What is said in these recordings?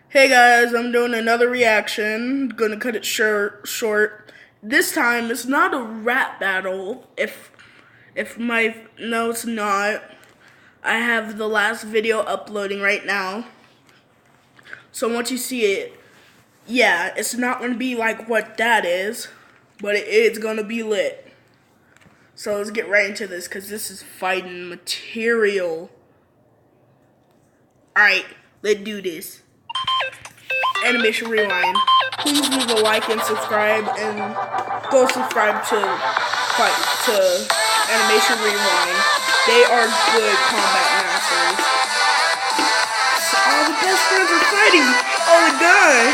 Hey guys, I'm doing another reaction. Gonna cut it short. This time it's not a rap battle. If my no, it's not. I have the last video uploading right now. So once you see it, yeah, it's not gonna be like what that is, but it is gonna be lit. So let's get right into this because this is fighting material. Alright, let's do this. Animation Rewind. Please leave a like and subscribe, and go subscribe to Animation Rewind. They are good combat masters. So all the best friends are fighting. Oh my god!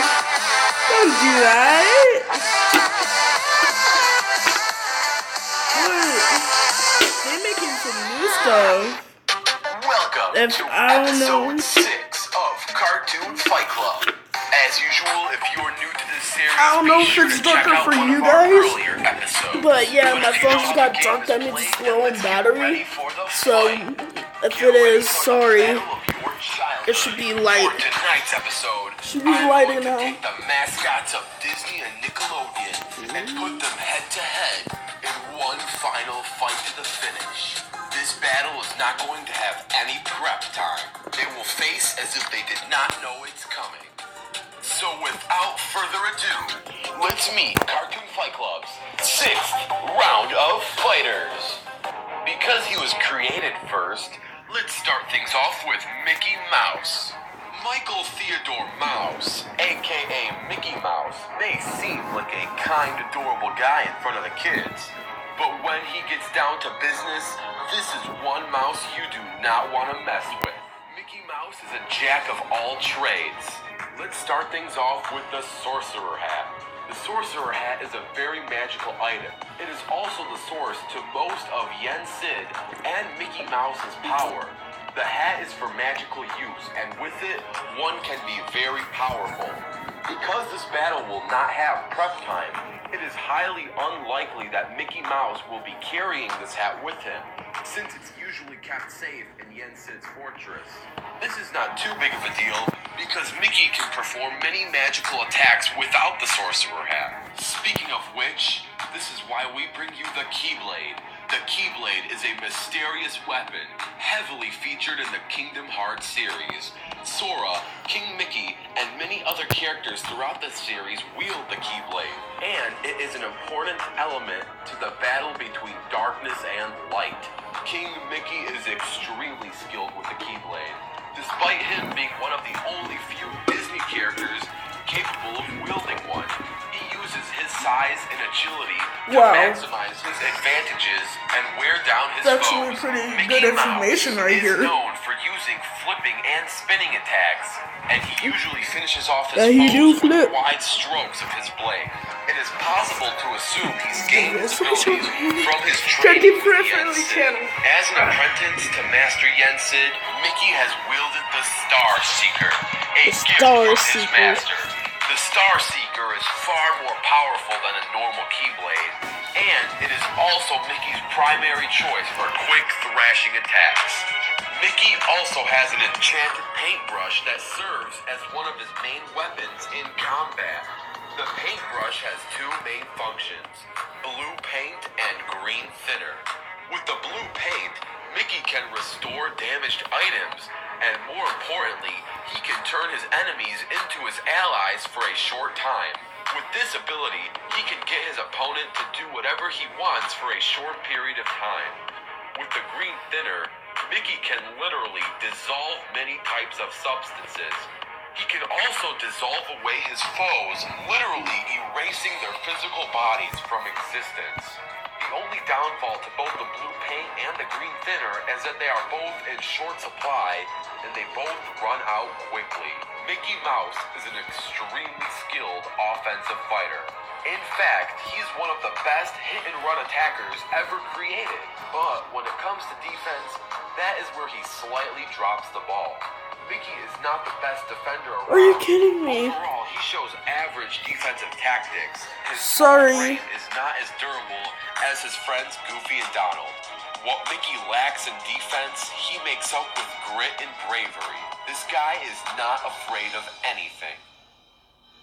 Don't do that. What? They're making some new stuff. Welcome to episode 6 of Cartoon Fight Club. As usual, if you're new to this series, I don't know if it's darker for you guys, but yeah, my phone just got dark. That means it's low on battery. So if it is, sorry. It should be light. For tonight's episode, should be lighter now. Take the mascots of Disney and Nickelodeon and put them head to head in one final fight to the finish. This battle is not going to have any prep time. They will face as if they did not know it's coming. So without further ado, let's meet Cartoon Fight Club's 6th round of fighters. Because he was created first, let's start things off with Mickey Mouse. Michael Theodore Mouse, aka Mickey Mouse, may seem like a kind, adorable guy in front of the kids. But when he gets down to business, this is one mouse you do not want to mess with. Mickey Mouse is a jack of all trades. Let's start things off with the Sorcerer Hat. The Sorcerer Hat is a very magical item. It is also the source to most of Yen Sid and Mickey Mouse's power. The hat is for magical use, and with it, one can be very powerful. Because this battle will not have prep time, it is highly unlikely that Mickey Mouse will be carrying this hat with him, since it's usually kept safe in Yen Sid's fortress. This is not too big of a deal, because Mickey can perform many magical attacks without the Sorcerer Hat. Speaking of which, this is why we bring you the Keyblade. The Keyblade is a mysterious weapon, heavily featured in the Kingdom Hearts series. Sora, King Mickey, and many other characters throughout the series wield the Keyblade, and it is an important element to the battle between darkness and light. King Mickey is extremely skilled with the Keyblade, despite him being one of the only few Disney characters capable of wielding one. He uses his size and agility to maximize his advantages and wear down his foes. That's actually pretty Mickey good information Mouse right here. is known for using flipping and spinning attacks, and he usually finishes off his foes with wide strokes of his blade. It is possible to assume he's gained his abilities from his training with Yen Sid. As an apprentice to Master Yen Sid, Mickey has wielded the Star Seeker, a gift from his master. The Star Seeker is far more powerful than a normal Keyblade, and it is also Mickey's primary choice for quick thrashing attacks. Mickey also has an enchanted paintbrush that serves as one of his main weapons in combat. The paintbrush has two main functions, blue paint and green thinner. With the blue paint, Mickey can restore damaged items, and more importantly, he can turn his enemies into his allies for a short time. With this ability, he can get his opponent to do whatever he wants for a short period of time. With the green thinner, Mickey can literally dissolve many types of substances. He can also dissolve away his foes, literally erasing their physical bodies from existence. The only downfall to both the blue paint and the green thinner is that they are both in short supply, and they both run out quickly. Mickey Mouse is an extremely skilled offensive fighter. In fact, he's one of the best hit-and-run attackers ever created. But when it comes to defense, that is where he slightly drops the ball. Mickey is not the best defender around. Are you kidding me? Overall, he shows average defensive tactics. His Sorry. frame is not as durable as his friends Goofy and Donald. What Mickey lacks in defense, he makes up with grit and bravery. This guy is not afraid of anything.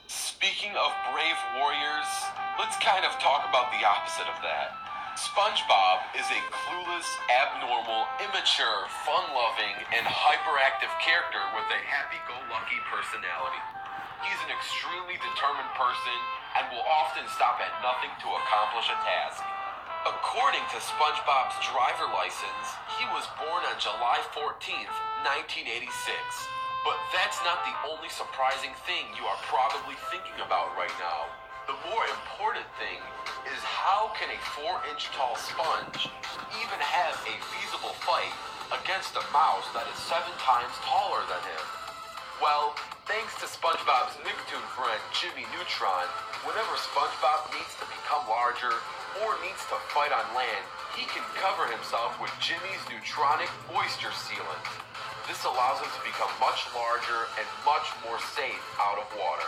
Speaking of brave warriors, let's kind of talk about the opposite of that. SpongeBob is a clueless, abnormal, immature, fun-loving, and hyperactive character with a happy-go-lucky personality. He's an extremely determined person and will often stop at nothing to accomplish a task. According to SpongeBob's driver license, he was born on July 14th, 1986. But that's not the only surprising thing you are probably thinking about right now. The more important thing is how can a 4-inch tall sponge even have a feasible fight against a mouse that is 7 times taller than him? Well, thanks to SpongeBob's Nicktoon friend Jimmy Neutron, whenever SpongeBob needs to become larger or needs to fight on land, he can cover himself with Jimmy's neutronic moisture sealant. This allows him to become much larger and much more safe out of water.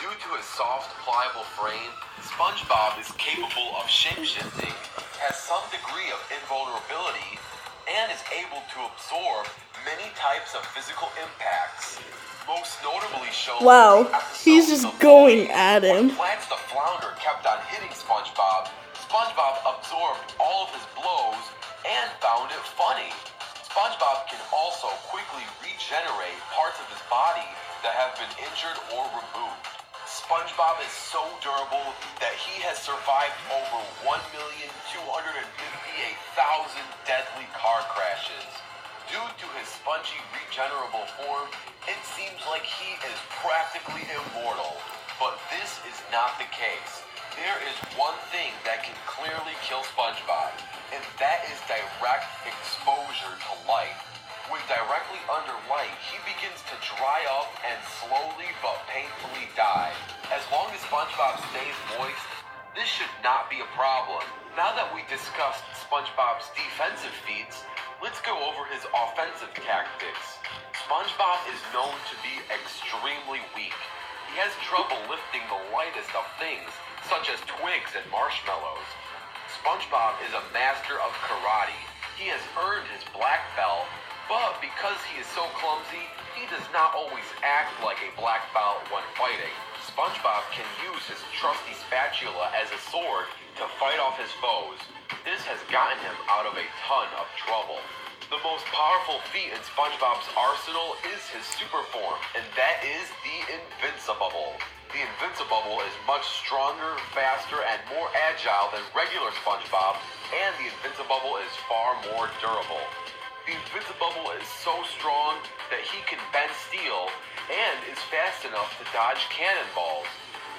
Due to his soft, pliable frame, SpongeBob is capable of shapeshifting, has some degree of invulnerability, and is able to absorb many types of physical impacts. Most notably shown Wow, he's just going at him. When Plants the Flounder kept on hitting SpongeBob, SpongeBob absorbed all of his blows and found it funny. SpongeBob can also quickly regenerate parts of his body that have been injured or removed. SpongeBob is so durable that he has survived over 1,258,000 deadly car crashes. Due to his spongy, regenerable form, it seems like he is practically immortal. But this is not the case. There is one thing that can clearly kill SpongeBob, and that is direct exposure to light. When directly under light, he begins to dry up and slowly but painfully die. As long as SpongeBob stays moist, this should not be a problem. Now that we discussed SpongeBob's defensive feats, let's go over his offensive tactics. SpongeBob is known to be extremely weak. He has trouble lifting the lightest of things, such as twigs and marshmallows. SpongeBob is a master of karate. He has earned his black belt, but because he is so clumsy, he does not always act like a black belt when fighting. SpongeBob can use his trusty spatula as a sword to fight off his foes. This has gotten him out of a ton of trouble. The most powerful feat in SpongeBob's arsenal is his super form, and that is the Invincibubble. The Invincibubble is much stronger, faster, and more agile than regular SpongeBob, and the Invincibubble is far more durable. The Invincibubble is so strong that he can bend steel and is fast enough to dodge cannonballs.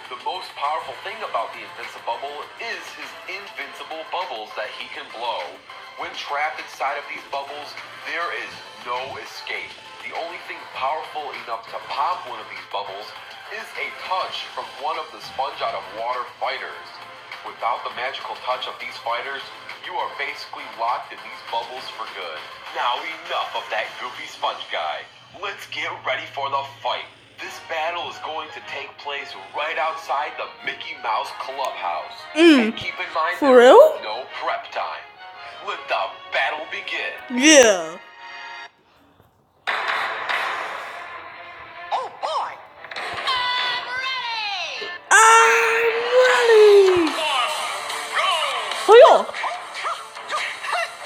The most powerful thing about the Invincibubble is his invincible bubbles that he can blow. When trapped inside of these bubbles, there is no escape. The only thing powerful enough to pop one of these bubbles is a touch from one of the sponge out of water fighters. Without the magical touch of these fighters, you are basically locked in these bubbles for good. Now enough of that goofy sponge guy. Let's get ready for the fight. This battle is going to take place right outside the Mickey Mouse Clubhouse. And keep in mind, For real? No prep time. Let the battle begin. Yeah. Oh boy! I'm ready.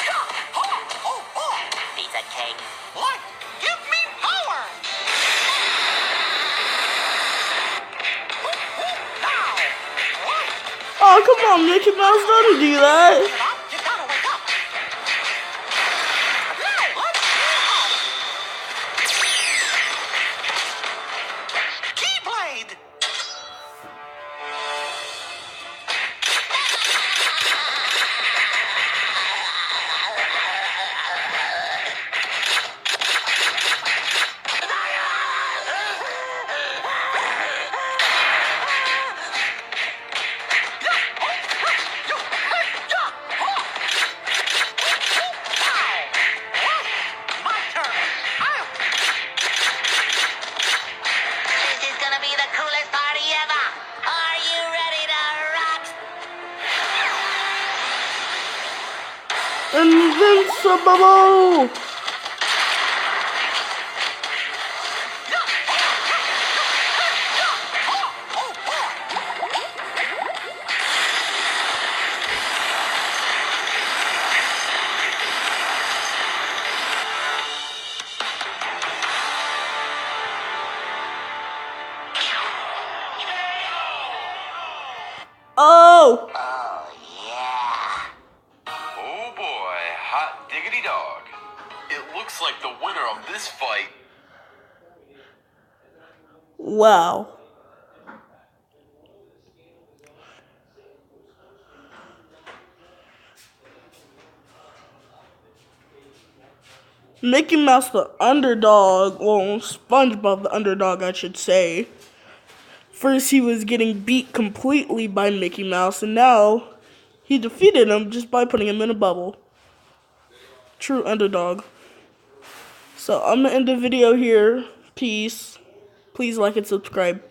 Go! Oh Oh boy! Pizza King. What? Give me power! Now! What? yeah. Oh, come on, Mickey Mouse, don't do that. Get up! You gotta wake up! Now, let's get up! Keyblade! Invincible! Oh! Oh, yeah. Oh boy, hot diggity dog. It looks like the winner of this fight. Wow. Mickey Mouse the underdog, well, SpongeBob the underdog, I should say. First he was getting beat completely by Mickey Mouse, and now he defeated him just by putting him in a bubble. True underdog. So I'm gonna end the video here. Peace. Please like and subscribe.